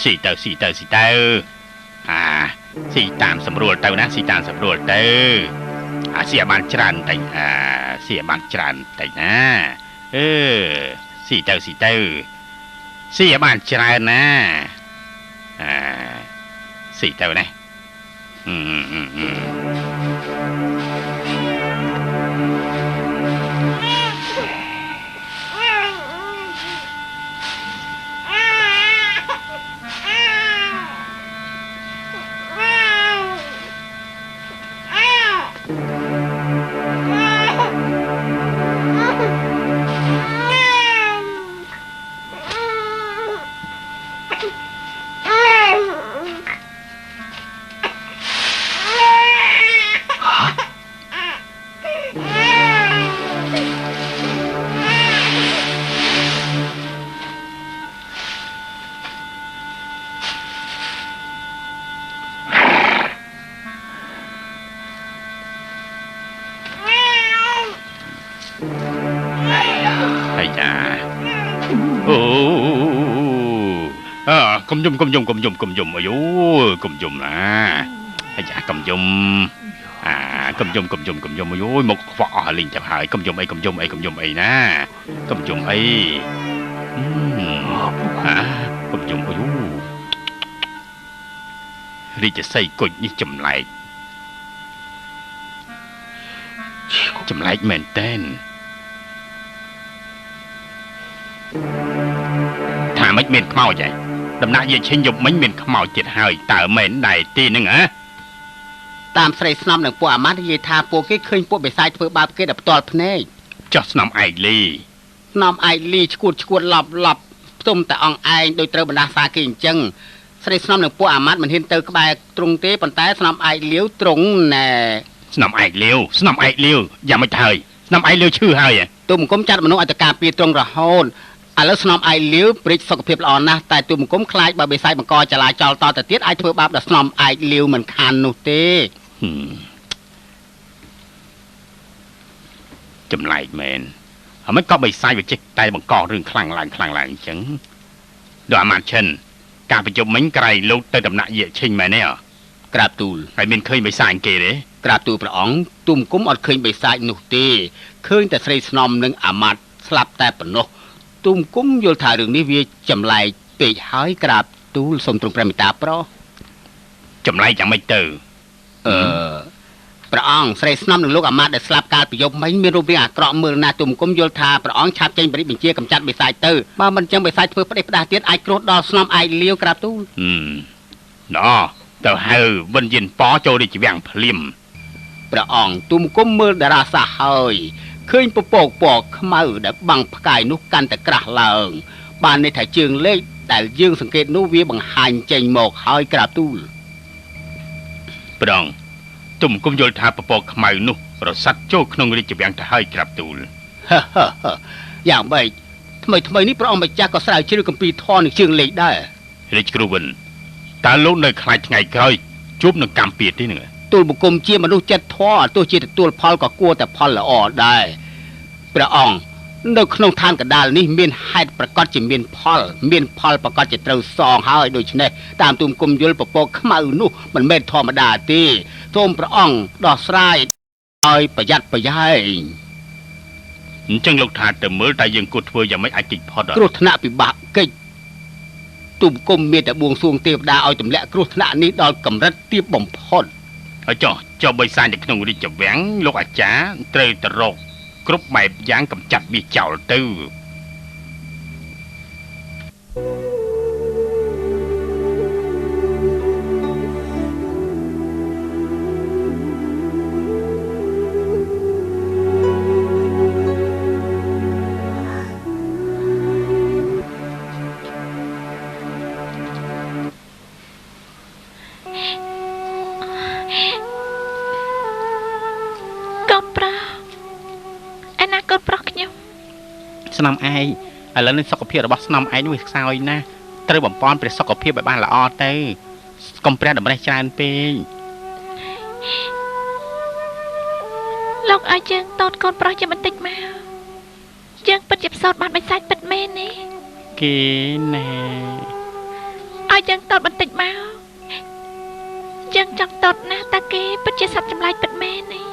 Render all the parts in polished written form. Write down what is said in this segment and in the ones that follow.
ស៊ីទៅស៊ីតាមសម្រួលទៅណាស៊ីតាមសម្រួលទៅស៊ីឲ្យបានច្រើនតិចស៊ីឲ្យបានច្រើនតិចណាស៊ីទៅស៊ីឲ្យបានច្រើនណាស៊ីទៅណាកុំយំអាយុកុំយំណាអាយ៉ាកុំយំកុំយំអាយុមកខ្វក់អស់លេងទៅហើយកុំយំអីណាកុំយំអីកុំយំអាយុរាជសីគុជនេះចម្លែកមែនតែនថាមិនមានខ្មោចទេដំណាក់យាយឈិញយប់មិញមានខ្មោចទៀតហើយតើមែនដែរទេហ្នឹងតាមស្រីស្នំនឹងពួកអាម៉ាត់និយាយថាពួកគេឃើញពួកបិសាចធ្វើបាបគេដល់ផ្ទាល់ភ្នែកចោះស្នំឯកលីឈួតឡប់ផ្ទុំតែអង្គឯងដោយត្រូវបណ្ដាសាគេអញ្ចឹងស្រីស្នំនឹងពួកអាម៉ាត់មិនហ៊ានទៅក្បែរទ្រង់ទេប៉ុន្តែស្នំឯកលាវទ្រង់ណែស្នំឯកលាវយ៉ាងម៉េចទៅហើយស្នំឯកលាវឈឺហើយទូមង្គមចាត់មនុស្សឲ្យទៅការពារទ្រង់រហូតឥឡូវស្នំឯកលាវព្រិចសុខភាពល្អណាស់តែទូមង្គមខ្លាចបើបិសាចបង្កចលាចលតទៅទៀតអាចធ្វើបាបដល់ស្នំឯកលាវមិនខាននោះទេចម្លែកមែនហើយមិនក៏បិសាចវាចេះតែបង្ករឿងខ្លាំងឡើងអញ្ចឹងដល់អាម៉ាត់ឈិនការប្រជុំមិញក្រៃលោកទៅដំណាក់យាយឈិញមែនទេក្រាបទូលហើយមានឃើញបិសាចគេទេក្រាបទូលព្រះអង្គទូមង្គមអត់ឃើញបិសាចនោះទេឃើញតែស្រីស្នំនិងអាម៉ាត់ស្លាប់តែប៉ុណ្ណោះទូមង្គមយល់ថារឿងនេះវាចម្លែកពេកហើយក្រាបទូលសូមទ្រង់ព្រះមេត្តាប្រោះចម្លែកយ៉ាងម៉េចទៅព្រះអង្គស្រីស្នំនិងលោកអាម៉ាត់ដែលស្លាប់កាលពីយប់មិញមានរូបរាងអាក្រក់មើលណាស់ទូមង្គមយល់ថាព្រះអង្គឆាប់ចេញបញ្ជាកម្ចាត់បិសាចទៅបើមិនចឹងបិសាចធ្វើផ្ដេសផ្ដាស់ទៀតអាចគ្រោះដល់ស្នំឯកលាវក្រាបទូលណ៎ទៅហៅវិញ្ញាណប៉ចូលរាជវាំងភ្លាមព្រះអង្គទូមង្គមមើលតារាសាស្ត្រហើយឃើញពពកពណ៌ខ្មៅដែលបាំងផ្កាយនោះកាន់តែក្រាស់ឡើងបានន័យថាជើងលេខដែលយើងសង្កេតនោះវាបង្ហាញចេញមកហើយក្រាបទូលព្រះអង្គទុំគុំយល់ថាពពកខ្មៅនោះរសាត់ចូលក្នុងរាជវាំងទៅហើយក្រាបទូលយ៉ាងម៉េចថ្មីនេះព្រះអង្គម្ចាស់ក៏ស្រាវជ្រាវគម្ពីរធម៌នឹងជើងលេខដែររាជគ្រូវិនតើលោកនៅខ្លាចថ្ងៃក្រោយជួបនឹងកម្មពៀតទេនឹងទូលបង្គំជាមនុស្សចិត្តធម៌ទោះជាទទួលផលក៏គួរតែផលល្អដែរព្រះអង្គនៅក្នុងឋានកណ្ដាលនេះមានហេតុប្រកាសជាមានផលប្រកាសជាត្រូវសងហើយដូច្នេះតាមទូមគុំយល់ពពកខ្មៅនោះមិនមែនធម្មតាទេសូមព្រះអង្គដោះស្រាយឲ្យប្រយ័ត្នប្រយែងអញ្ចឹងលោកថាទៅមើលតែយើងគួរធ្វើយ៉ាងម៉េចអាចគេចផុតគ្រោះថ្នាក់ពិបាកកិច្ចទូមគុំមានតែបួងសួងទេវតាឲ្យទម្លាក់គ្រោះថ្នាក់នេះដល់កម្រិតទាបបំផុតហើយចុះបិសាចនៅក្នុងរាជវាំងលោកអាចារ្យត្រូវទៅរកគ្រប់បែបយ៉ាងកម្ចាត់វាចោលទៅស្នំឯងឥឡូវនេះសុខភាពរបស់ស្នំឯងវាខ្សោយណាស់ត្រូវបំពេញព្រះសុខភាពឲ្យបានល្អទៅកុំព្រះតម្រេះច្រើនពេកលោកឲ្យយើងតូនកូនប្រុសជាបន្តិចមកយើងពិតជាផ្សោតបានបិសាចពិតមែនទេគេណែអ ឲ្យយើងតតបន្តិចមកយើងចង់តតណាតាគេពិតជាសត្វចម្លែកពិតមែននេះ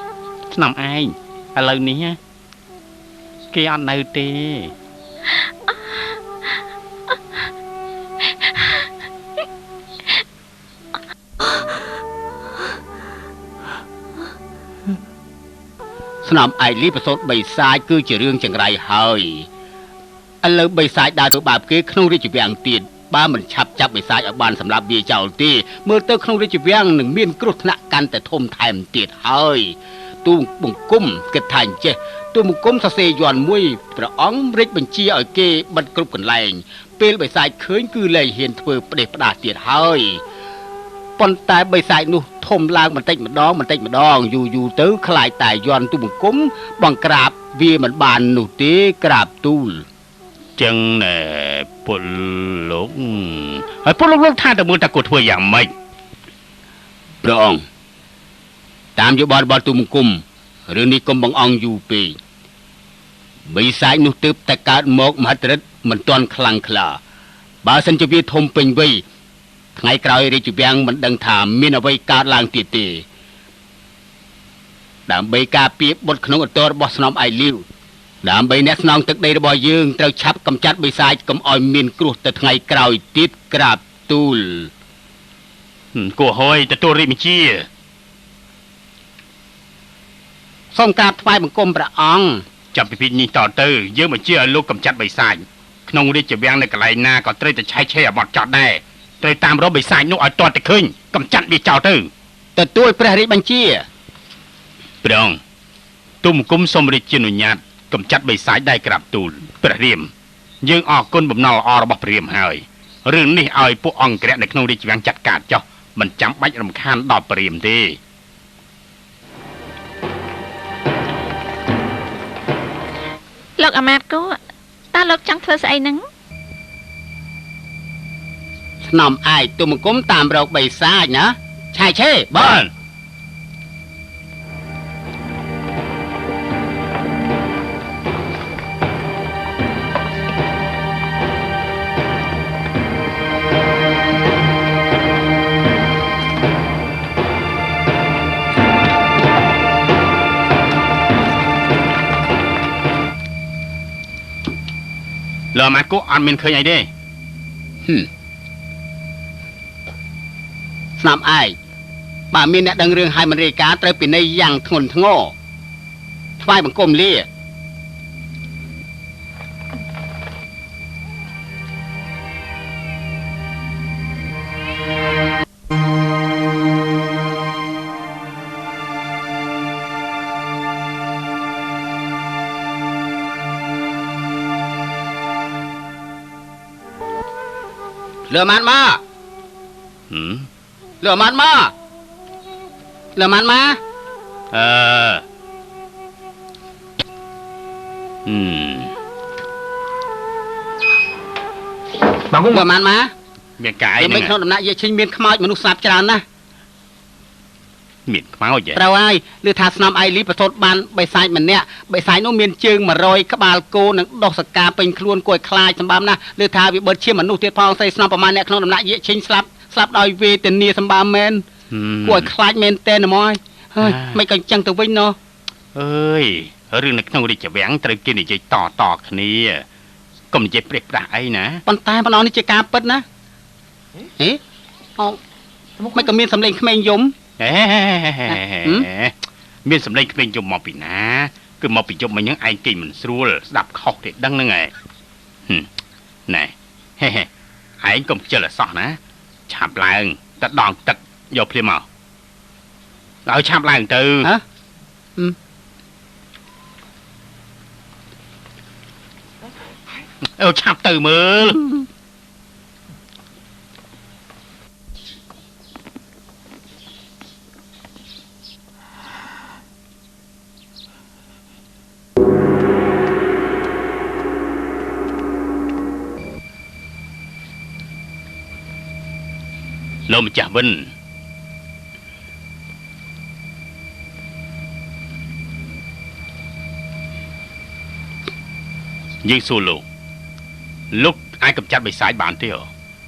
ស្នំឯងឥឡូវនេះគេអត់នៅទេស្នំឯងលីប្រសូតបិសាចគឺជារឿងចង្រៃហើយឥឡូវបិសាចដើរទៅបាបគេក្នុងរាជវាំងទៀតបើមិនឆាប់ចាប់បិសាចឲ្យបានសម្លាប់វាចោលទេមើលទៅក្នុងរាជវាំងនឹងមានគ្រោះថ្នាក់កាន់តែធំថែមទៀតហើយទូបង្គំគិតថាអញ្ចេះទូបង្គំសរសេរយ័ន្តមួយព្រះអង្គរាជបញ្ជាឲ្យគេបិទគ្រប់កន្លែងពេលបិសាចឃើញគឺលែងហ៊ានធ្វើផ្ដេសផ្ដាសទៀតហើយប៉ុន្តែបិសាចនោះធំឡើងបន្តិចម្ដងយូរទៅខ្លាចតែយ័ន្តទូបង្គំបង្ក្រាបវាមិនបាននោះទេក្រាបទូលចឹងណែពលលោកហើយពលលោកថាតើមើលតើគាត់ធ្វើយ៉ាងម៉េចព្រះអង្គតាមយោបល់របស់ទូបង្គំរឿងនេះកុំបង្អង់យូរពេកបិសាចនោះទើបតែកើតមកមហិទ្ធិឫទ្ធិមិនទាន់ខ្លាំងក្លាបើសិនជាវាធំពេញវ័យថ្ងៃក្រោយរាជវាំងមិនដឹងថាមានអ្វីកើតឡើងទៀតទេដើម្បីការពារបុត្រក្នុងអត្តរបស់ស្នំឯលាវដើម្បីអ្នកស្នងទឹកដីរបស់យើងត្រូវឆាប់កម្ចាត់បិសាចកុំឲ្យមានគ្រោះទៅថ្ងៃក្រោយទៀតក្រាបទូលគួរហើយទទួលរាជបញ្ជាសូមក្រាបថ្វាយបង្គំព្រះអង្គចាប់ពីនេះតទៅយើងបញ្ជាឲ្យលោកកម្ចាត់បិសាចក្នុងរាជវាំងនៅកន្លែងណាក៏ត្រូវតែឆែកឆេរឲ្យបត់ចោតដែរត្រូវតាមរកបិសាចនោះឲ្យទាល់តែឃើញកម្ចាត់វាចោលទៅទទួលព្រះរាជបញ្ជាព្រះអង្គទូមង្គមសូមរាជានុញ្ញាតកម្ចាត់បិសាចដែរក្រាបទូលព្រះរាមយើងអរគុណបំណុលល្អរបស់ព្រះរាមហើយរឿងនេះឲ្យពួកអង្គរៈនៅក្នុងរាជវាំងចាត់ការចោះមិនចាំបាច់រំខានដល់ព្រះរាមទេលោកអាមាត្យគូតើលោកចង់ធ្វើស្អីហ្នឹងស្នំឯកទូមង្គមតាមរកបិសាចណាឆែកឆេរបានលើម៉ាត់គូអត់មានឃើញអីទេស្នាមឯងបើមានអ្នកដឹងរឿងហើយមិនរាយការណ៍ត្រូវពិន័យយ៉ាងធ្ងន់ធ្ងរថ្វាយបង្គំលាលើម៉ាត់មកលើម៉ាត់មកលើម៉ាត់មកបងលើម៉ាត់មកមានកាយហ្នឹងក្នុងដំណាក់យាយឈិញមានខ្មោចមនុស្សស្លាប់ច្រើនណាស់មានខ្មោចត្រូវហើយឮថាស្នំអៃលីប្រសូតបានបិសាចម្នាក់បិសាចនោះមានជើង100ក្បាលគោនិងដុសសកាពេញខ្លួនគួរឲ្យខ្លាចសម្បើមណាស់ឮថាវាបិទឈាមមនុស្សទៀតផងស្រីស្នំប្រមាណអ្នកក្នុងដំណាក់យាយឈិញស្លាប់ដោយវេទនាសម្បើមមែនគួរឲ្យខ្លាចមែនតែនហ្មងហើយមិនក៏អញ្ចឹងទៅវិញណោះអើយរឿងនៅក្នុងរាជវាំងត្រូវគេនិយាយតគ្នាកុំនិយាយប្រេះប្រាស់អីណាប៉ុន្តែម្ដងនេះជាការពិតណាហេអូមិនក៏មានសម្លេងក្មេងយំមានសម្លេងក្មេងយំមកពីណាគឺមកពីយំមិញហ្នឹងឯងគេមិនស្រួលស្ដាប់ខុសទេដឹងហ្នឹងឯងណែឯងកុំខ្ជិលអសោះណាឆាប់ឡើងទៅដងទឹកយកភ្លាមមកឲ្យឆាប់ឡើងទៅឆាប់ទៅមើលលោកម្ចាស់វិនយើងសួរលោកអាចកម្ចាត់បិសាចបានទេ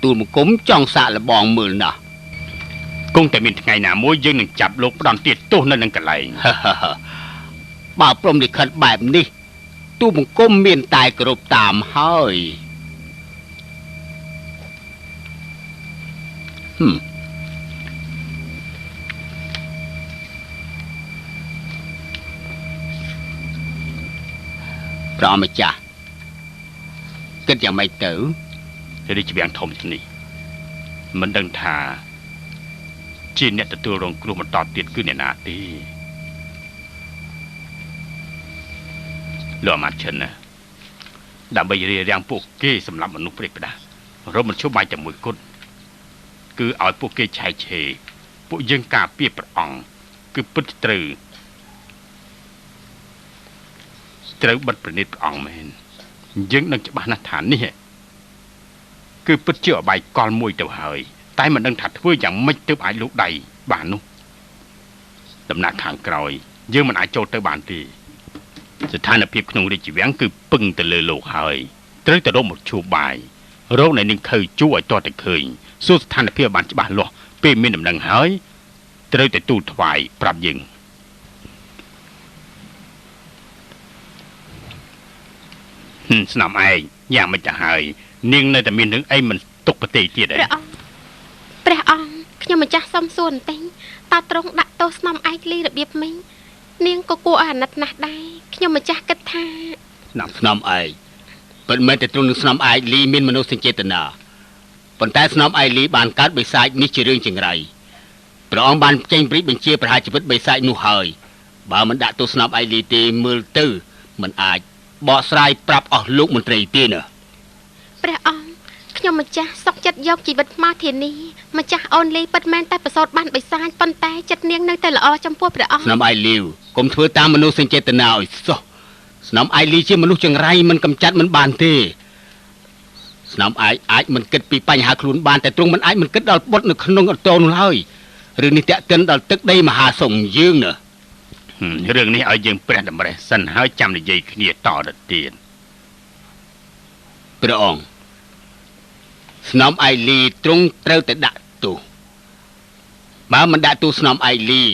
ទូលមកគុំចង់សាកលបងមើលណាស់គង់តែមានថ្ងៃណាមួយយើងនឹងចាប់លោកផ្ដន់ទៀតទោសនៅនឹងកន្លែងបើព្រមលិខិតបែបនេះទូលមកគុំមានតែគោរពតាមហើយព្រះម្ចាស់គិតយ៉ាងម៉េចទៅរាជវាំងធំនេះមិនដឹងថាជាអ្នកទទួលរងគ្រោះបន្តទៀតគឺអ្នកណាទេលោកអាមាត្យឈិនណាដើម្បីរារាំងពួកគេសម្រាប់មនុស្សព្រាយផ្ដាស់រមមធ្យោបាយតែមួយគត់គឺឲ្យពួកគេឆែកឆេរពួកយើងការពារព្រះអង្គគឺពិតត្រូវបិទប្រណិតព្រះអង្គមែនយើងនឹងច្បាស់ណាស់ថានេះគឺពិតជាអបាយកលមួយទៅហើយតែមិនដឹងថាធ្វើយ៉ាងម៉េចទើបអាចលូកដៃបាននោះដំណាក់ខាងក្រោយយើងមិនអាចចូលទៅបានទេស្ថានភាពក្នុងរាជវាំងគឺពឹងទៅលើលោកហើយត្រូវទៅរកមធ្យោបាយរកនៅនឹងខើជួឲ្យតតែឃើញសួរស្ថានភាពបានច្បាស់លាស់ពេលមានដំណឹងហើយត្រូវតែទូលថ្វាយប្រាប់យើងស្នំឯងយ៉ាងមិនទៅហើយនាងនៅតែមានរឿងអីមិនទុកប្រទេសទៀតឯងព្រះអង្គខ្ញុំម្ចាស់សុំសួរបន្តិចតើទ្រង់ដាក់ទោសស្នំឯកលីរបៀបមិញនាងក៏គួរអាណិតណាស់ដែរខ្ញុំម្ចាស់គិតថាស្នំឯងពិតមែនតែទ្រង់នឹងស្នំឯកលីមានមនោសញ្ចេតនាប៉ុន្តែស្នំឯកលីបានកើតបិសាចនេះជារឿងចង្រៃព្រះអង្គបានចេញព្រិចបញ្ជាប្រហារជីវិតបិសាចនោះហើយបើមិនដាក់ទោសស្នំឯកលីទេមើលទៅមិនអាចបកស្រាយប្រាប់អស់លោកមន្ត្រីទេណាព្រះអង្គខ្ញុំម្ចាស់សុខចិត្តយកជីវិតមកធានីម្ចាស់អូនលីពិតមែនតែប្រសូតបានបិសាចប៉ុន្តែចិត្តនាងនៅតែល្អចំពោះព្រះអង្គស្នំឯលីវកុំធ្វើតាមមនោសញ្ចេតនាឲ្យសោះស្នំឯលីជាមនុស្សចង្រៃមិនកំចាត់មិនបានទេស្នំឯអាចមិនគិតពីបញ្ហាខ្លួនបានតែទ្រង់មិនអាចមិនគិតដល់បុត្រនៅក្នុងអតោនោះហើយរឿងនេះតាក់ទិនដល់ទឹកដីមហាសង្ឃយើងណារឿងនេះឲ្យយើងព្រះតម្រេះសិនហើយចាំនិយាយគ្នាតទៅទៀតព្រះអង្គស្នំឯលីទ្រង់ត្រូវតែដាក់ទោសបើមិនដាក់ទោសស្នំឯលី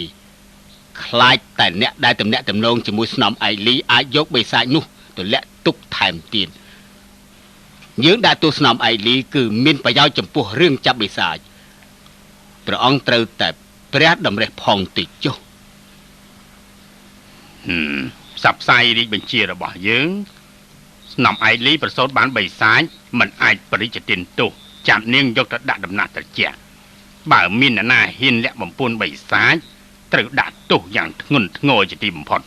ខ្លាចតែអ្នកដែលតំណាក់តំណងជាមួយស្នំឯលីអាចយកបិសាចនោះទៅលាក់ទុកថែមទៀតយើងដាក់ទោសស្នំឯលីគឺមានប្រយោជន៍ចំពោះរឿងចាប់បិសាចព្រះអង្គត្រូវតែព្រះតម្រេះផងតិចចុះផ្សព្វផ្សាយរាជបញ្ជារបស់យើងស្នំឯលីប្រសូតបានបិសាចមិនអាចបរិជ្ជទានទោសចាប់នាងយកទៅដាក់ដំណាក់ត្រជាក់បើមានអ្នកណាហ៊ានលាក់បំពុនបិសាចត្រូវដាក់ទោសយ៉ាងធ្ងន់ធ្ងរជាទីបំផុត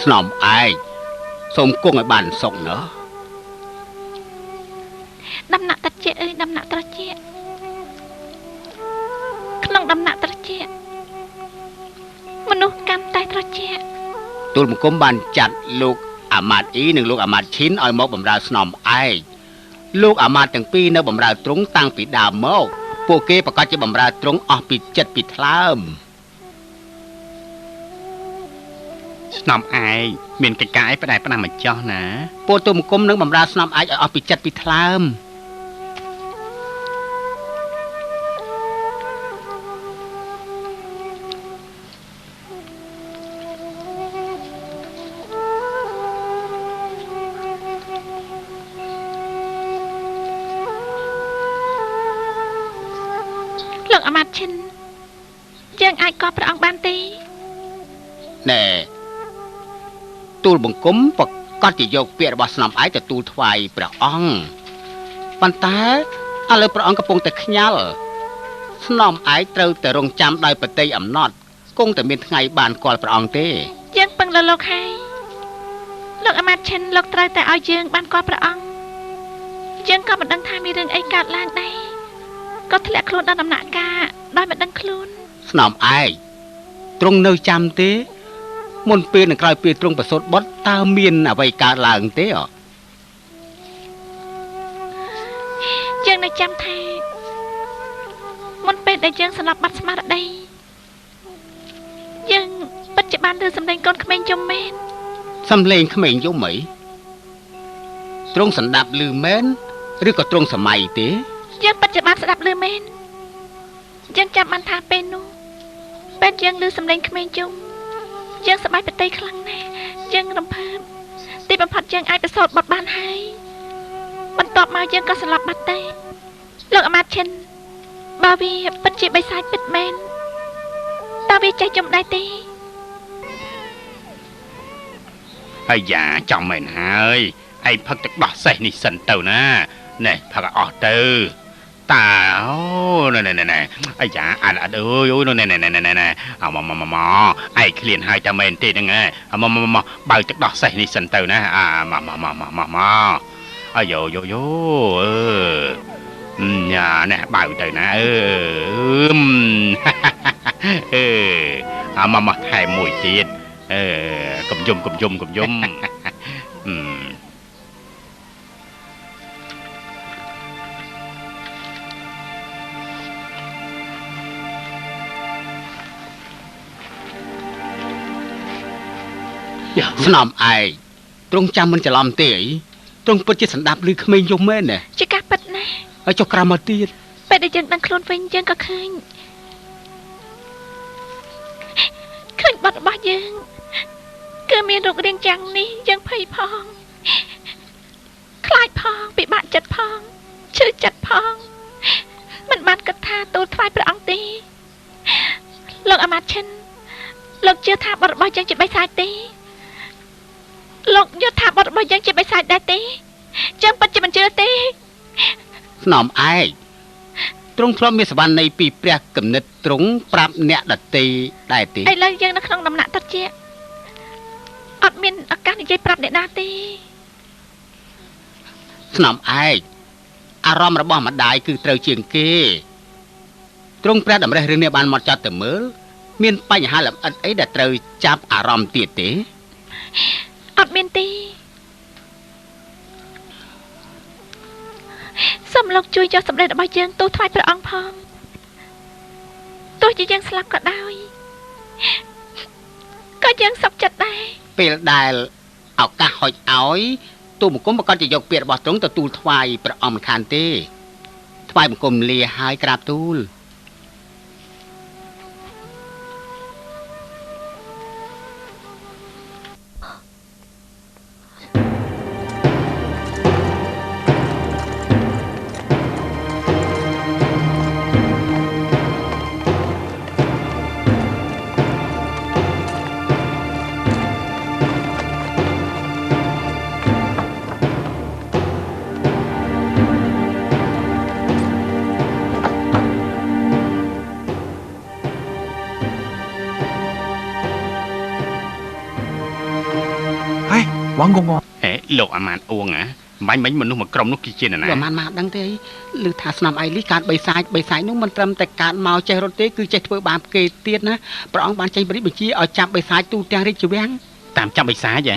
ស្នំឯងសូមគង់ឲ្យបានសុខណាដំណាក់ត្រជាក់អើយដំណាក់ត្រជាក់ក្នុងដំណាក់ត្រជាក់មនុស្សកាន់តែត្រជាក់ទូលមង្គមបានចាត់លោកអាម៉ាតអ៊ីនិងលោកអាម៉ាតឈិនឲ្យមកបម្រើស្នំឯងលោកអាម៉ាតទាំងពីរនៅបម្រើទ្រង់តាំងពីដើមមកពួកគេប្រកាសជាបម្រើទ្រង់អស់ពីចិត្តពីថ្លើមស្នំឯងមានកិច្ចការអីផ្ដែផ្ដាំមកចោះណាពលទូលមង្គមនឹងបម្រើស្នំឯងឲ្យអស់ពីចិត្តពីថ្លើមលោកអាម៉ាត់ឈិនយើងអាចកប់ព្រះអង្គបានទេណែទូលបង្គំប្រកាសជាយកពាក្យរបស់ស្នំឯងទទួលថ្វាយព្រះអង្គប៉ុន្តែឥឡូវព្រះអង្គកំពុងតែខ្ញាល់ស្នំឯងត្រូវតែរងចាំដោយបតីអំណត់គង់តែមានថ្ងៃបានគាល់ព្រះអង្គទេយើងពឹងលើលោកហើយលោកអាម៉ាត់ឈិនលោកត្រូវតែឲ្យយើងបានគាល់ព្រះអង្គយើងក៏មិនដឹងថាមានរឿងអីកើតឡើងដែរក៏ធ្លាក់ខ្លួនដល់ដំណាក់កាលដោយមិនដឹងខ្លួន ស្នំឯងទ្រង់នៅចាំទេមុនពេលនឹងក្រោយពេលទ្រង់ប្រសូតបុត្រតើមានអ្វីកើតឡើងទេអ យើងនៅចាំថាមុនពេលដែលយើងស្លាប់បាត់ស្មារតីយើងពិតជាបានឮសម្លេងកូនក្មេងយំមែន សំឡេងក្មេងយំអីទ្រង់សន្តាប់ឮមែនឬក៏ទ្រង់សម័យទេ យើងពិតជាបានស្ដាប់ឮមែនយើងចាំបានថាពេលនោះពេលយើងឮសម្លេងក្មេងយំយើងសប្បាយប្រតិយខ្លាំងណាស់យើងរំភើបទីបំផុតយើងអាចប្រសូតបុត្របានហើយបន្ទាប់មកយើងក៏ស្លាប់បាត់ទៅលោកអាមាត្យឈិនបើវាពិតជាបិសាចពិតមែនតើវាចេះយំដែរទេ អាយ៉ាចំមែនហើយឯងផឹកទឹកដោះសេះនេះសិនទៅណាណែផឹកអស់ទៅតើអូណែអាយ៉ាអានអត់អើយអូណែអមឯងឃ្លានហើយតែមែនទេហ្នឹងមកបើទឹកដោះសេះនេះសិនទៅណាមកអាយយោញ៉ាណែបើទៅណាមកថែមមួយទៀតកុំយំស្នំឯងទ្រង់ចាំមិនច្រឡំទេអីទ្រង់ពិតជាសន្តាប់ឬក្មេងយំមែនណា ជាការពិតណាស់ ហើយចុះក្រោមមកទៀត ពេលដែលយើងដឹងខ្លួនវិញយើងក៏ឃើញបាត់របស់យើងគឺមានរូបរាងយ៉ាងនេះយើងភ័យផងខ្លាចផងពិបាកចិត្តផងឈឺចិត្តផងមិនបានគិតថាទូលថ្វាយព្រះអង្គទេលោកអាមាត្យឈិនលោកជឿថាបុត្ររបស់យើងជាបិសាចទេលោកយល់ថាបុត្ររបស់យើងជាបិសាចដែរទេយើងពិតជាមិនជឿទេ ស្នំឯងទ្រង់ធ្លាប់មានសវណ្ណនៃពីព្រះគំនិតទ្រង់ប្រាប់អ្នកដតីដែរទេ ឥឡូវយើងនៅក្នុងដំណាក់ត្រជាអត់មានឱកាសនិយាយប្រាប់អ្នកណាទេ ស្នំឯងអារម្មណ៍របស់ម្ដាយគឺត្រូវជាងគេទ្រង់ព្រះតម្រេះរឿងនេះបានមកចាត់ទៅមើលមានបញ្ហាលម្អិតអីដែលត្រូវចាប់អារម្មណ៍ទៀតទេ អត់មានទេសូមលោកជួយយកសម្លេងរបស់យើងទូលថ្វាយព្រះអង្គផងទោះជាយើងស្លាប់ក៏ដោយក៏យើងសុខចិត្តដែរពេលដែលឱកាសហុចឲ្យទូលបង្គំប្រកាសជាយកពាក្យរបស់ទ្រង់ទៅទូលថ្វាយព្រះអង្គមិនខានទេថ្វាយបង្គំលាហើយក្រាបទូល វ៉ាងងង ហេលោកអាម៉ានអួងហ៎បាញ់មនុស្សមួយក្រុមនោះគេជានរណា លោកអាម៉ានមកដឹងទេឮថាស្នំអៃលីកើតបិសាចនោះមិនត្រឹមតែកើតមកចេះរត់ទេគឺចេះធ្វើបាបគេទៀតណាព្រះអង្គបានចេញព្រះរាជបញ្ជាឲ្យចាប់បិសាចទូទាំងរាជវាំង តាមចាប់បិសាចហ៎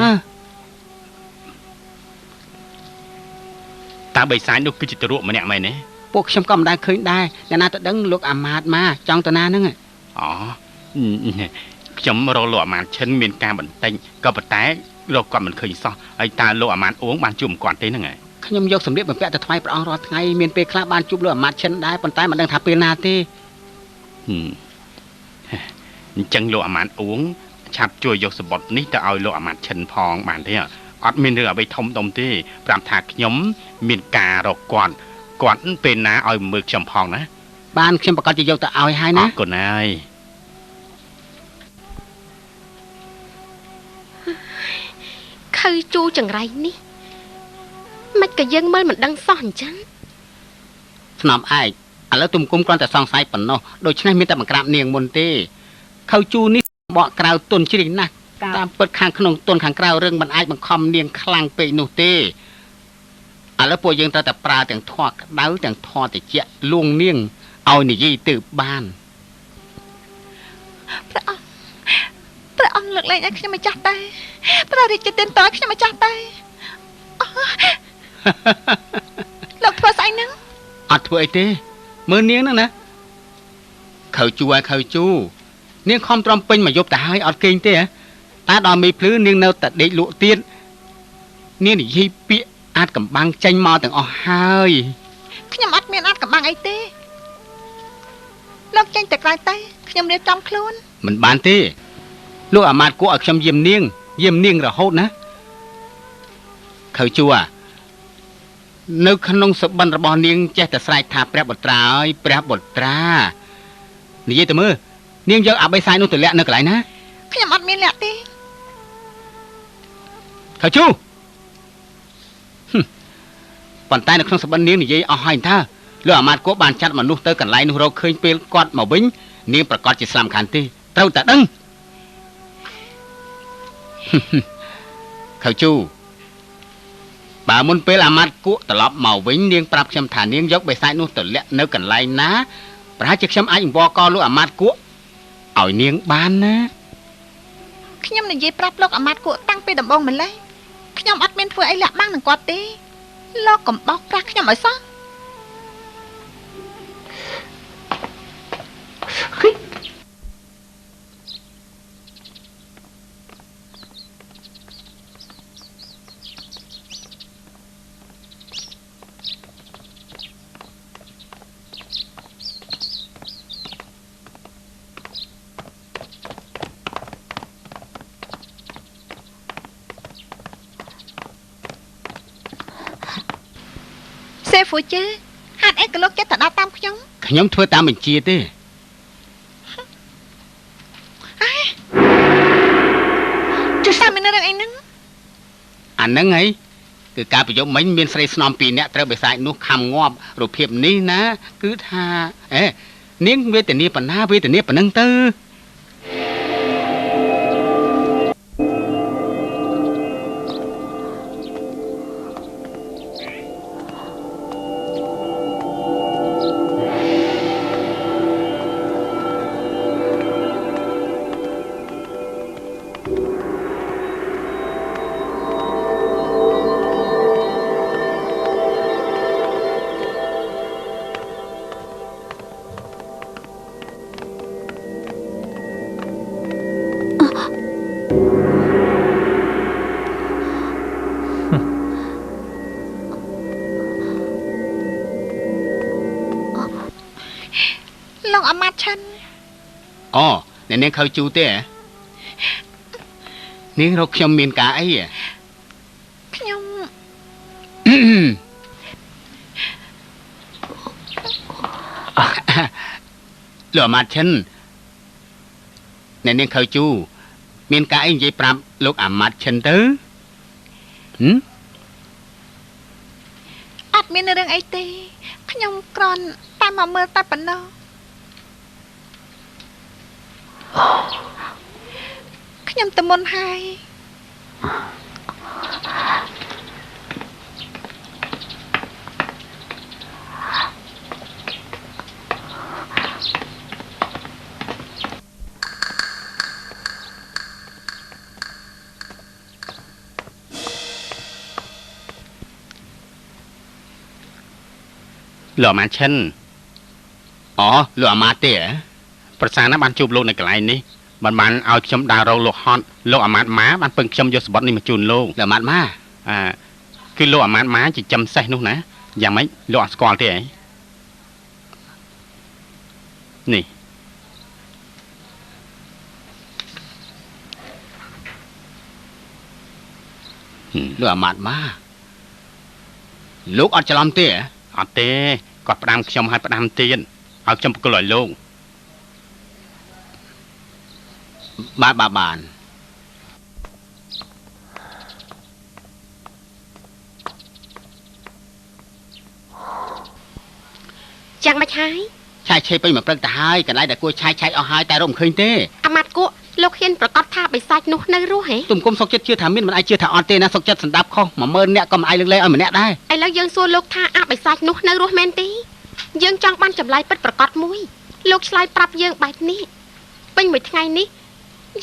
តើបិសាចនោះគឺជាទរកម្នាក់មែនទេ ពួកខ្ញុំក៏មិនដែលឃើញដែរអ្នកណាទៅដឹងលោកអាម៉ាតមកចង់ទៅណាហ្នឹង អូខ្ញុំរកលោកអាម៉ានឈិនមានការបន្តិចក៏ប៉ុន្តែលោកគាត់មិនឃើញសោះហើយតើលោកអាម៉ានអួងបានជួបគាត់ទេហ្នឹងហ៎ ខ្ញុំយកសម្លៀកបំពាក់ទៅថ្វាយព្រះអង្គរាល់ថ្ងៃមានពេលខ្លះបានជួបលោកអាម៉ាតឈិនដែរប៉ុន្តែមិនដឹងថាពេលណាទេ អញ្ចឹងលោកអាម៉ានអួងឆាប់ជួយយកសម្បត្តិនេះទៅឲ្យលោកអាម៉ានឈិនផងបានទេអត់មានរឿងអ្វីធំដុំទេប្រាប់ថាខ្ញុំមានការរកគាត់ពេលណាឲ្យមើលខ្ញុំផងណា បានខ្ញុំប្រកាសជាយកទៅឲ្យហើយណា អរគុណហើយ ខៅជូចង្រៃនេះមិនក៏យើងមើលមិនដឹងសោះអញ្ចឹង ស្នំឯកឥឡូវទុំគុំគ្រាន់តែសង្ស័យប៉ុណ្ណោះដូច្នេះមានតែបង្ក្រាបនាងមុនទេខៅជូនេះបកក្រៅទុនជ្រិញណាស់តាមពិតខាងក្នុងទុនខាងក្រៅរឿងមិនអាចបង្ខំនាងខ្លាំងពេកនោះទេឥឡូវពួកយើងត្រូវតែប្រើទាំងធေါ်ក្តៅទាំងធေါ်ត្រជាក់លួងនាងឲ្យនិយាយទៅបាន ព្រះអង្គលើកលែងឲ្យខ្ញុំម្ចាស់ដែរព្រះរាជទានតើខ្ញុំម្ចាស់ដែរលោកធ្វើស្អីហ្នឹងអត់ធ្វើអីទេមើលនាងហ្នឹងណាខៅជួខៅជូនាងខំទ្រាំពេញមកយប់ទៅហើយអត់គេងទេតែដល់មេភ្លឺនាងនៅតែដេកលក់ទៀតនាងនិយាយពាក្យអាចកំបាំងចេញមកទាំងអស់ហើយខ្ញុំអត់មានអាចកំបាំងអីទេលោកចេញទៅក្រៅទៅខ្ញុំរៀបចំខ្លួនមិនបានទេលោកអាមាត្យគួរឲ្យខ្ញុំយាមនាងរហូតណាខៅជួនៅក្នុងសុបិនរបស់នាងចេះតែស្រែកថាព្រះបុត្រាអើយព្រះបុត្រានិយាយទៅមើលនាងយកអាបិសាយនោះទៅលាក់នៅកន្លែងណាខ្ញុំអត់មានលាក់ទេខៅជូប៉ុន្តែនៅក្នុងសុបិននាងនិយាយអស់ហើយតើលោកអាមាត្យគួរបានចាត់មនុស្សទៅកន្លែងនោះរកឃើញពេលគាត់មកវិញនាងប្រកាសជាស្លាប់ខានទេត្រូវតែដឹងខៅជូបើមុនពេលអាម៉ាត់គក់ត្រឡប់មកវិញនាងប្រាប់ខ្ញុំថានាងយកបិសាចនោះទៅលាក់នៅកន្លែងណាប្រហែលជាខ្ញុំអាចអង្វរកលោកអាម៉ាត់គក់ឲ្យនាងបានណាខ្ញុំនិយាយប្រាប់លោកអាម៉ាត់គក់តាំងពីដំបូងម្លេះខ្ញុំអត់មានធ្វើអីលាក់បាំងនឹងគាត់ទេលោកកំបោកប្រាស់ខ្ញុំឲ្យសោះហ្វូជើហាត់អីក៏លោកចិត្តទៅដល់តាមខ្ញុំធ្វើតាមបញ្ជាទេចុះតាមមានរឿងអីហ្នឹងអាហ្នឹងហីគឺការប្រយុទ្ធមិញមានស្រីស្នំ2នាក់ត្រូវបិសាចនោះខំងាប់រូបភាពនេះណាគឺថានាងវេទនាប៉ុណ្ណាវេទនាប៉ុណ្ណឹងទៅលោកអាម៉ាត់ឆិនអូអ្នកនាងខៅជូទេនាងរកខ្ញុំមានការអីខ្ញុំលោកអាម៉ាត់ឆិនអ្នកនាងខៅជូមានការអីនិយាយប្រាប់លោកអាម៉ាត់ឆិនទៅអត់មានរឿងអីទេខ្ញុំគ្រាន់តែមកមើលតែប៉ុណ្ណោះខ្ញុំទៅមុនហើយលោកអាម៉ាត់ឆិនអូលោកអាម៉ាត់ទេប្រសាណាបានជួបលោកនៅកន្លែងនេះបានឲ្យខ្ញុំដើររកលោកហត់លោកអាម៉ាត់ម៉ាបានពឹងខ្ញុំយកសម្បត្តិនេះមកជូនលោកអាម៉ាត់ម៉ាគឺលោកអាម៉ាត់ម៉ាចិញ្ចឹមសេះនោះណាយ៉ាងម៉េចលោកអត់ស្គាល់ទេហ៎នេះលោកអាម៉ាត់ម៉ាលោកអត់ច្រឡំទេអត់ទេគាត់ផ្ដាំខ្ញុំឲ្យផ្ដាំទៀតឲ្យខ្ញុំប្រគល់ឲ្យលោកបានយ៉ាងម៉េចហើយឆាយឆេពេញមកព្រឹកទៅហើយកន្លែងដែលគួរឆាយអស់ហើយតែរកមិនឃើញទេអាម៉ាត់គក់លោកហ៊ានប្រកាសថាបិសាចនោះនៅរស់ហ៎ទុំគុំសុកចិត្តជឿថាមានមិនអាចជឿថាអត់ទេណាសុកចិត្តសម្ដាប់ខុស10000នាក់ក៏មិនអាចលើកលែងឲ្យម្នាក់ដែរឥឡូវយើងសួរលោកថាអាបិសាចនោះនៅរស់មែនទេយើងចង់បានចម្លើយពិតប្រាកដមួយលោកឆ្លើយប្រាប់យើងបែបនេះ ពេញមួយថ្ងៃនេះ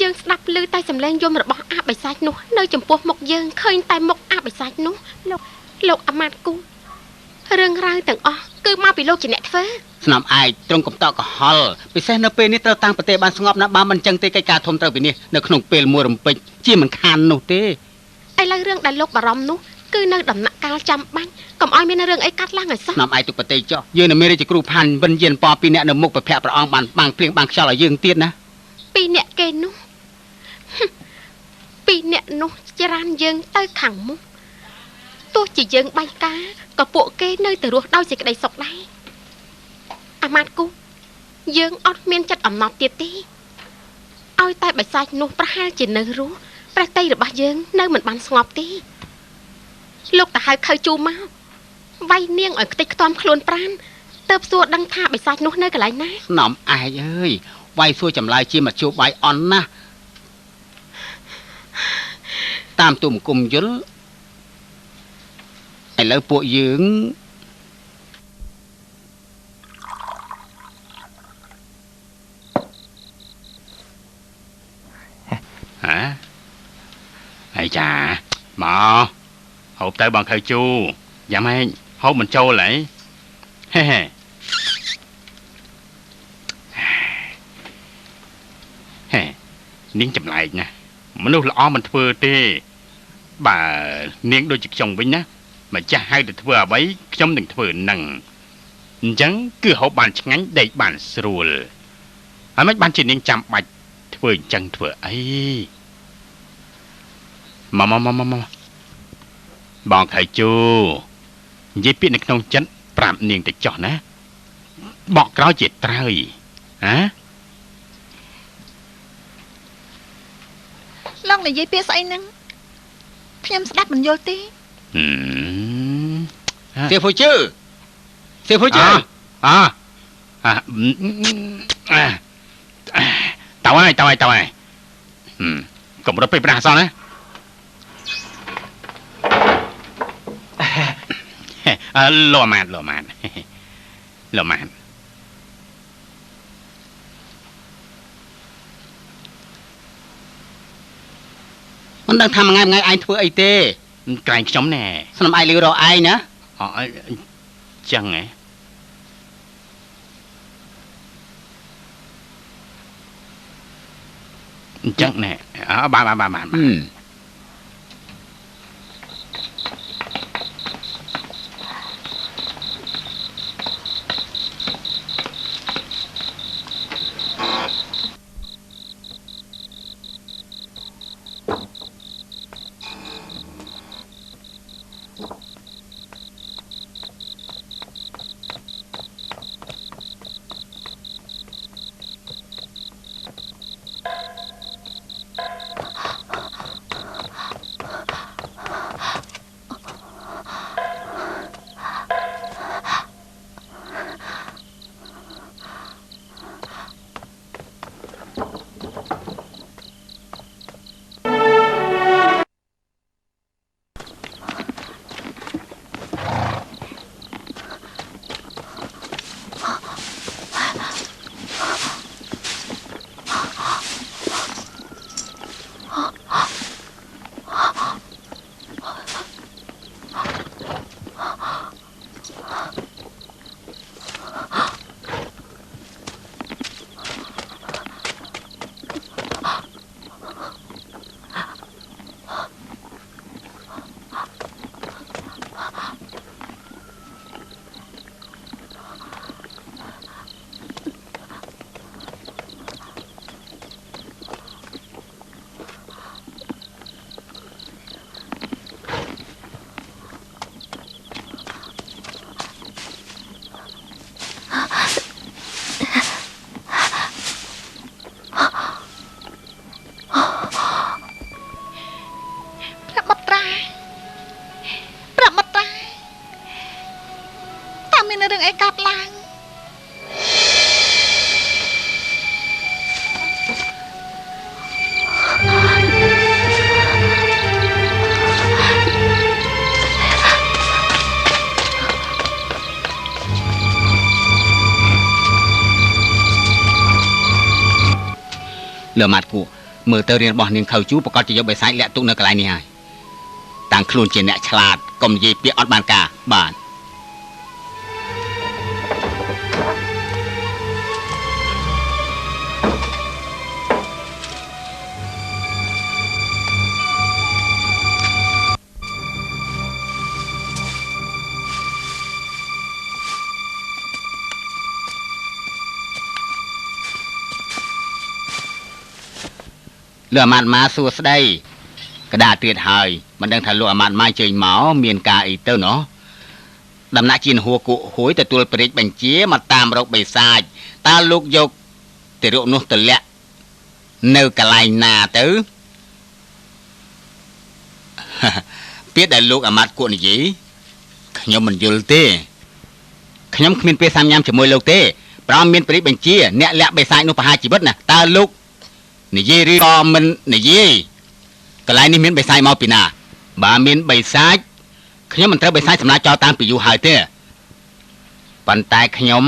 យើងស្ដាប់ឮតែសំឡេងយំរបស់អាបិសាចនោះនៅចំពោះមុខយើងឃើញតែមុខអាបិសាចនោះលោកអាម៉ាត់គូរឿងរ៉ាវទាំងអស់គឺមកពីលោកជាអ្នកធ្វើ ស្នំឯកត្រង់កំតក់កុហលពិសេសនៅពេលនេះត្រូវតាំងប្រទេសបានស្ងប់ណាស់បើមិនចឹងទេកិច្ចការធំត្រូវពីនេះនៅក្នុងពេលមួយរំពេចជាមិនខាននោះទេ ឥឡូវរឿងដែលលោកបារម្ភនោះគឺនៅដំណាក់កាលចាំបាច់កុំឲ្យមានរឿងអីកាត់ឡើងឲ្យសោះ ស្នំឯកទុកប្រទេសចោះយើងនៅមានរាជគ្រូផាន់វិនយានពពីរអ្នកនៅមុខប្រភ័ក្រព្រះអង្គបានបាំងភ្លៀងបាំងខ្យល់ឲ្យយើងទៀតណា ពីរអ្នកគេនោះពីរអ្នកនោះច្រានយើងទៅខាងមុខទោះជាយើងបែកការក៏ពួកគេនៅតែរស់ដោយសេចក្តីសុខដែរអាម៉ាត់គូយើងអត់មានចិត្តអំណត់ទៀតទេឲ្យតែបិសាចនោះប្រហែលជានៅរស់ប្រតិរបស់យើងនៅមិនបានស្ងប់ទេលោកតាហៅខៅជូមកវាយនាងឲ្យខ្ទេចខ្ទាំខ្លួនប្រានទៅសួរដឹងថាបិសាចនោះនៅកន្លែងណា ស្នំឯកអើយវាយសួរចម្លើយជាមធ្យោបាយអន់ណាស់តាមទូមង្គមយល់ឥឡូវពួកយើង hả ai chà mà hộp tới bằng khơi chu dám hay hộp mình trâu lại he he he niên chậm lại nè mình đâu lo mình thưa tê bà niên đôi chực chồng với nhá mà cha hai được thưa bấy trong đừng thưa nằng chẳng cứ hộp bàn ngắn đầy bàn sùa ở mấy bàn chỉ niên chậm bạch thưa chẳng thưa ấy mà bọn thầy chú dây biết được nông chấn phạm niên để chọn á bọn cáo chết trời hả លោកនិយាយពាក្យស្អីហ្នឹងខ្ញុំស្ដាប់មិនយល់ទេ Sư phụ chứ Sư phụ chứ Tao ơi Cũng rất bếp ra sao đấy Lò màn Lò màn Mình đang thăm ngày anh thưa ấy tê Cái chống nè Sao làm ai lưu rồi ai nữa Chẳng ấy Chẳng nè Bà លើម៉ាត់គូមើលទៅរៀនរបស់នាងខៅជូប្រកាសជាយកបិសាចលាក់ទុកនៅកន្លែងនេះហើយតាំងខ្លួនជាអ្នកឆ្លាតកុំនិយាយពាក្យអត់បានការបាទលើអាម៉ាត់ម៉ាសួស្ដីកដាទៀតហើយមិនដឹងថាលោកអាម៉ាត់ម៉ាជើញមកមានការអីទៅណោះដំណាក់ជាហួរគក់ហួយទទួលព្រះរាជបញ្ជាមកតាមរកបិសាចតើលោកយកទារកនោះទៅលាក់នៅកន្លែងណាទៅពាក្យដែលលោកអាម៉ាត់គក់និយាយខ្ញុំមិនយល់ទេខ្ញុំគ្មានពេលសាំញ៉ាំជាមួយលោកទេប្រហែលមានព្រះរាជបញ្ជាអ្នកលាក់បិសាចនោះប្រហារជីវិតណាតើលោកនិយាយឬក៏មិននិយាយកន្លែងនេះមានបិសាចមកពីណាបើមានបិសាចខ្ញុំមិនត្រូវបិសាចសម្រាប់ចោលតាមពីយូរហើយទេប៉ុន្តែខ្ញុំ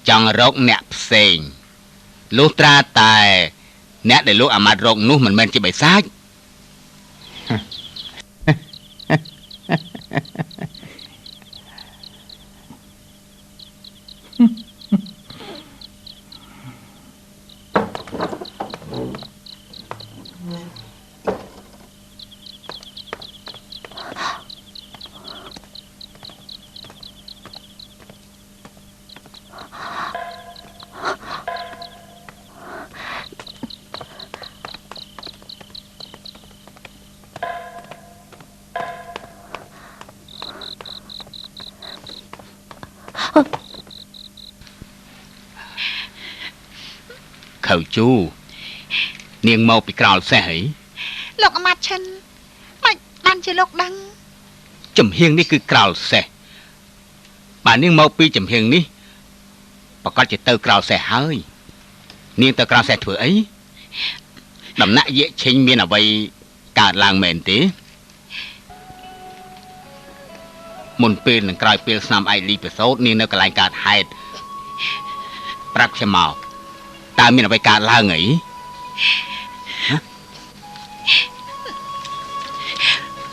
ចង់រកអ្នកផ្សេងលុះត្រាតែអ្នកដែលលោកអាម៉ាត់រកនោះមិនមែនជាបិសាចខៅជូនាងមកពីក្រោលសេះហីលោកអាម៉ាត់ឈិនមិនបានជាលោកដឹងចំហៀងនេះគឺក្រោលសេះបើនាងមកពីចំហៀងនេះប្រកាសជាទៅក្រោលសេះហើយនាងទៅក្រោលសេះធ្វើអីដំណាក់យាកឈិញមានអ្វីកើតឡើងមែនទេមុនពេលនឹងក្រោយពេលស្នាមឯកលីប្រសូតនាងនៅកន្លែងកើតហេតុប្រាប់ខ្ញុំមកតើមានអ្វីកើតឡើងអី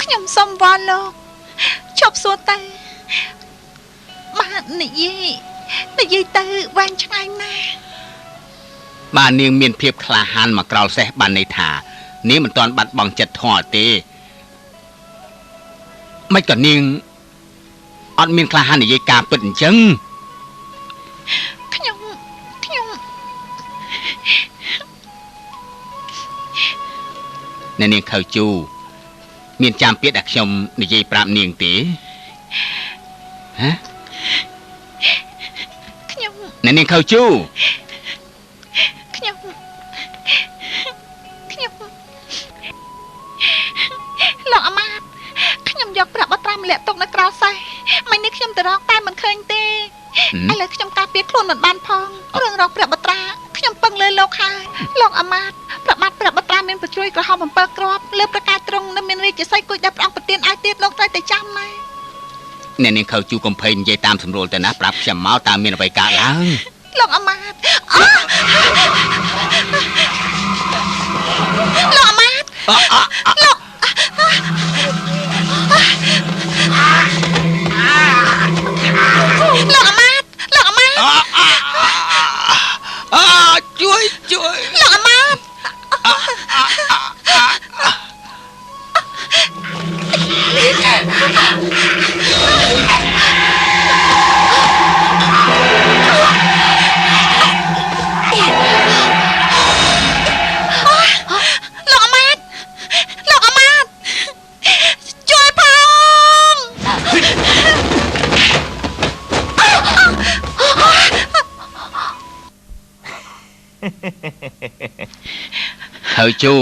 ខ្ញុំសុំវល់លោកជប់សួរទៅបាទនិយាយទៅវែងឆ្ងាយណាស់បាទនាងមានភាពក្លាហានមកក្រោលសេះបានន័យថានាងមិនទាន់បាត់បង់ចិត្តធម៌ទេមិនក៏នាងអត់មានក្លាហាននិយាយការពិតអញ្ចឹងខ្ញុំអ្នកនាងខៅជូមានចាំពាក្យដែលខ្ញុំនិយាយប្រាប់នាងទេហ៎ខ្ញុំអ្នកនាងខៅជូខ្ញុំលោកអាម៉ាត់ខ្ញុំយកប្រាក់បត្រាម្លាក់ទុកនៅក្រោលសេះមិននេះខ្ញុំទៅរកតែមិនឃើញទេឥឡូវខ្ញុំការពារខ្លួនមិនបានផងរឿងរកប្រាក់បត្រាខ្ញុំពឹងលើលោកហើយលោកអាម៉ាត់ប្រមាថប្រាក់បត្រាមានប្រជួយក្រហម7គ្រាប់លើប្រកាសត្រង់នៅមានរាជសីគួយដែលព្រះអង្គប្រទានឲ្យទៀតលោកត្រូវតែចាំណាអ្នកនាងខៅជូកំភៃនិយាយតាមស្រួលទៅណាប្រាប់ខ្ញុំមកតើមានអ្វីកើតឡើងលោកអាម៉ាត់លោកអាម៉ាត់លោកលោកអាម៉ាត់ជួយលោកអាម៉ាត់ហើយជូ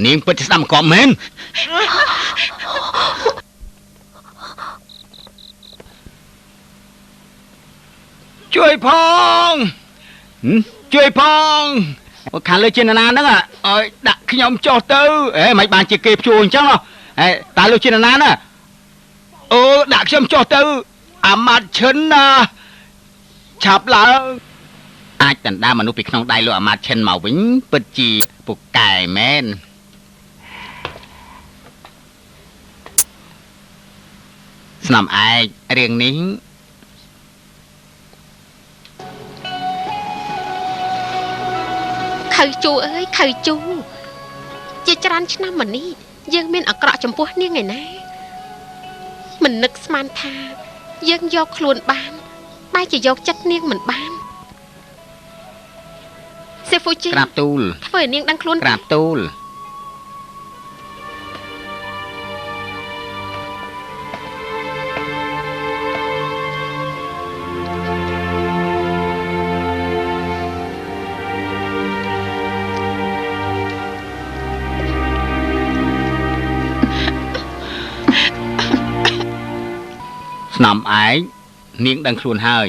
នាងពិតស្ដាប់មកកមែនជួយផងខាងលើជាណាហ្នឹងឲ្យដាក់ខ្ញុំចុះទៅមិនបានជាគេភ្ជួរអញ្ចឹងតើលោកជាណាណាអូដាក់ខ្ញុំចុះទៅអាម៉ាត់ឈិនណាឆាប់ឡើង អាចដណ្ដើមមនុស្សពីក្នុងដៃលោកអាមាត្យឈិនមកវិញពិតជាពូកែមែនស្នំឯករឿងនេះខៅជូអើយខៅជូជាច្រើនឆ្នាំមកនេះយើងមានអាក្រក់ចំពោះនាងឯណាមិននឹកស្មានថាយើងយកខ្លួនបានបែរជាយកចិត្តនាងមិនបានសេហ្វូជី ក្រាបទូល ធ្វើឲ្យនាងដឹងខ្លួន ក្រាបទូលស្នំឯងនាងដឹងខ្លួនហើយ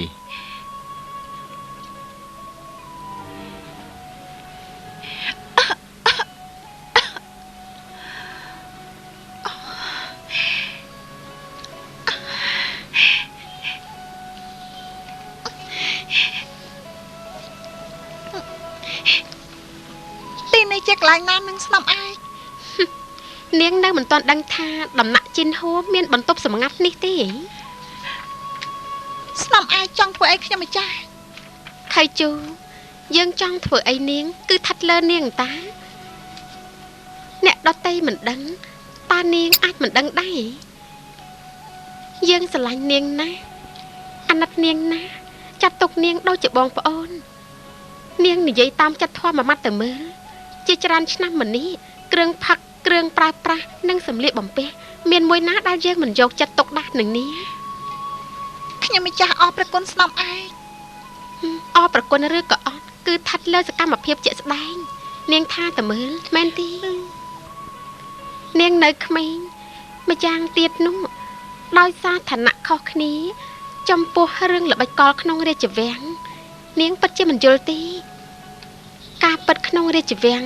ទីនេះជាកន្លែងណានឹងស្នំឯង នាងនៅមិនទាន់ដឹងថាដំណាក់ជីនហួរមានបន្ទប់សម្ងាត់នេះទេ ស្នំឯងចង់ធ្វើអីខ្ញុំម្ចាស់ ខៃជូយើងចង់ធ្វើអីនាងគឺថាត់លើនាងតាអ្នកដតីមិនដឹងតានាងអាចមិនដឹងដែរយើងស្រឡាញ់នាងណាស់អាណិតនាងណាស់ចាត់ទុកនាងដូចជាបងប្អូននាងនិយាយតាមចិត្តធម៌មួយម៉ាត់ទៅមើលជាច្រើនឆ្នាំមកនេះគ្រឿងផឹកគ្រឿងប្រើប្រាស់និងសម្លៀកបំពាក់មានមួយណាដែលយើងមិនយកចិត្តទុកដាក់នឹងនាង ខ្ញុំម្ចាស់អរប្រគុណស្នំឯង អរប្រគុណឬក៏អត់គឺថាត់លើសកម្មភាពជាក់ស្ដែងនាងថាតើមើលមែនទេនាងនៅក្មេងម្យ៉ាងទៀតនោះដោយសារឋានៈខុសគ្នាចំពោះរឿងល្បិចកលក្នុងរាជវាំងនាងពិតជាមិនយល់ទេការពិតក្នុងរាជវាំង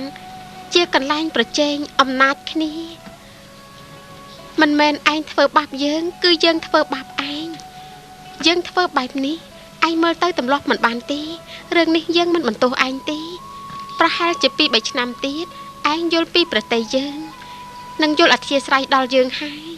ជាកន្លែងប្រជែងអំណាចគ្នាមិនមែនឯងធ្វើបាបយើងគឺយើងធ្វើបាបឯងយើងធ្វើបែបនេះឯងមើលទៅទម្លាប់មិនបានទេរឿងនេះយើងមិនបន្ទោសឯងទេប្រហែលជា2-3ឆ្នាំទៀតឯងយល់ពីប្រទេសយើងនឹងយល់អធិស្ឋានដល់យើងហើយ